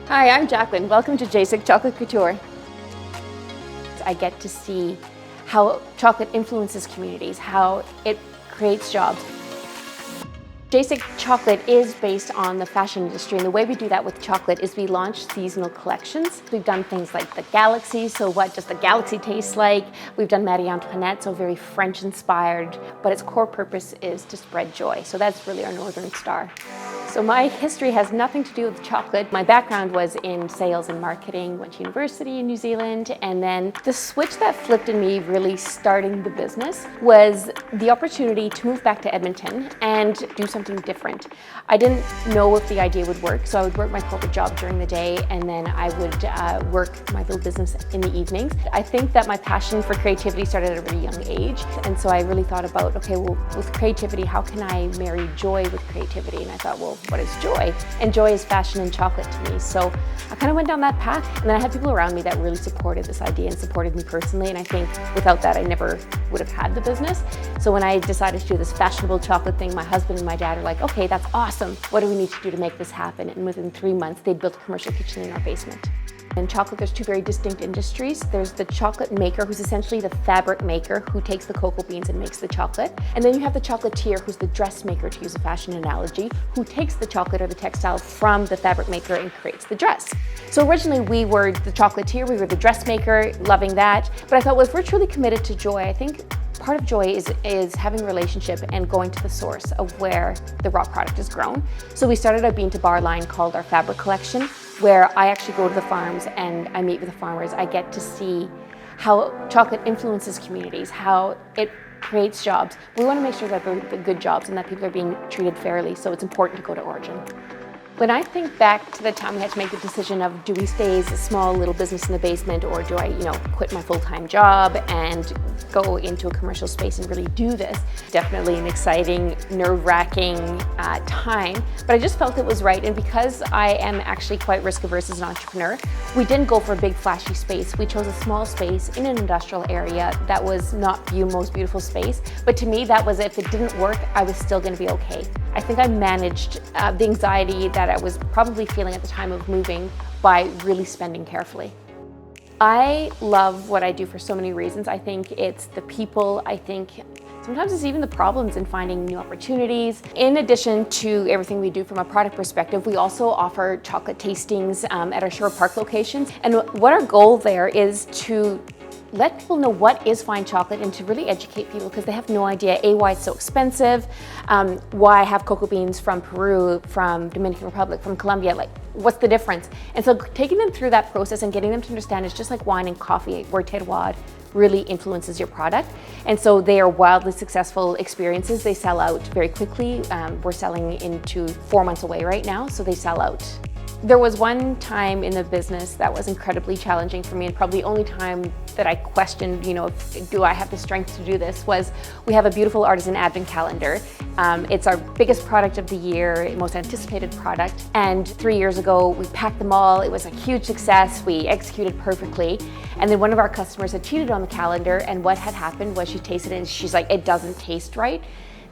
Hi, I'm Jacqueline. Welcome to JACEK Chocolate Couture. I get to see how chocolate influences communities, how it creates jobs. JACEK Chocolate is based on the fashion industry, and the way we do that with chocolate is we launch seasonal collections. We've done things like the Galaxy, so what does the Galaxy taste like? We've done Marie Antoinette, so very French inspired, but its core purpose is to spread joy. So that's really our Northern Star. So my history has nothing to do with chocolate. My background was in sales and marketing, went to university in New Zealand, and then the switch that flipped in me really starting the business was the opportunity to move back to Edmonton and do something different. I didn't know if the idea would work, so I would work my corporate job during the day, and then I would work my little business in the evenings. I think that my passion for creativity started at a really young age, and so I really thought about, okay, well, with creativity, how can I marry joy with creativity? And I thought, well, what is joy? And joy is fashion and chocolate to me. So I kind of went down that path, and then I had people around me that really supported this idea and supported me personally, and I think without that I never would have had the business. So when I decided to do this fashionable chocolate thing, my husband and my dad are like, okay, that's awesome. What do we need to do to make this happen? And within 3 months, they'd built a commercial kitchen in our basement. In chocolate, there's two very distinct industries. There's the chocolate maker, who's essentially the fabric maker, who takes the cocoa beans and makes the chocolate. And then you have the chocolatier, who's the dressmaker, to use a fashion analogy, who takes the chocolate or the textile from the fabric maker and creates the dress. So originally we were the chocolatier, we were the dressmaker, loving that. But I thought, well, if we're truly committed to joy, I think part of joy is having a relationship and going to the source of where the raw product is grown. So we started a bean to bar line called our Fabric Collection, where I actually go to the farms and I meet with the farmers. I get to see how chocolate influences communities, how it creates jobs. We want to make sure that they're the good jobs and that people are being treated fairly, so it's important to go to origin. When I think back to the time we had to make the decision of, do we stay as a small little business in the basement, or do I, quit my full-time job and go into a commercial space and really do this? Definitely an exciting, nerve-wracking time, but I just felt it was right. And because I am actually quite risk-averse as an entrepreneur, we didn't go for a big flashy space. We chose a small space in an industrial area that was not the most beautiful space, but to me that was, if it didn't work, I was still going to be okay. I think I managed the anxiety that I was probably feeling at the time of moving by really spending carefully. I love what I do for so many reasons. I think it's the people. I think sometimes it's even the problems in finding new opportunities. In addition to everything we do from a product perspective, we also offer chocolate tastings at our Sherwood Park locations. And what our goal there is to let people know what is fine chocolate and to really educate people, because they have no idea, A, why it's so expensive, why I have cocoa beans from Peru, from Dominican Republic, from Colombia, like what's the difference? And so taking them through that process and getting them to understand it's just like wine and coffee, where terroir really influences your product. And so they are wildly successful experiences. They sell out very quickly. We're selling into 4 months away right now, so they sell out. There was one time in the business that was incredibly challenging for me, and probably the only time that I questioned, do I have the strength to do this, was we have a beautiful artisan advent calendar. It's our biggest product of the year, most anticipated product. And 3 years ago, we packed them all. It was a huge success. We executed perfectly. And then one of our customers had cheated on the calendar, and what had happened was she tasted it and she's like, it doesn't taste right.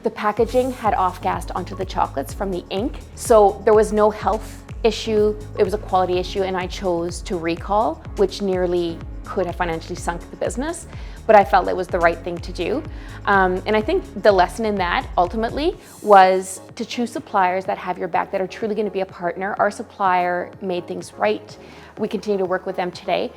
The packaging had off-gassed onto the chocolates from the ink. So there was no health issue, it was a quality issue, and I chose to recall, which nearly could have financially sunk the business, but I felt it was the right thing to do. And I think the lesson in that ultimately was to choose suppliers that have your back, that are truly going to be a partner. Our supplier made things right. We continue to work with them today.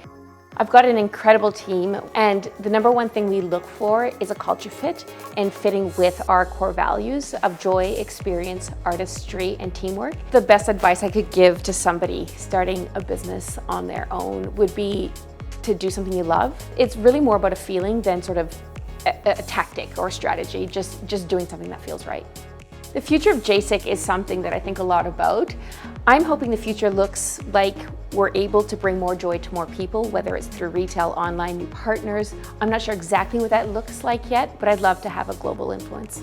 I've got an incredible team, and the number one thing we look for is a culture fit and fitting with our core values of joy, experience, artistry, and teamwork. The best advice I could give to somebody starting a business on their own would be to do something you love. It's really more about a feeling than sort of a tactic or a strategy, just doing something that feels right. The future of JACEK is something that I think a lot about. I'm hoping the future looks like we're able to bring more joy to more people, whether it's through retail, online, new partners. I'm not sure exactly what that looks like yet, but I'd love to have a global influence.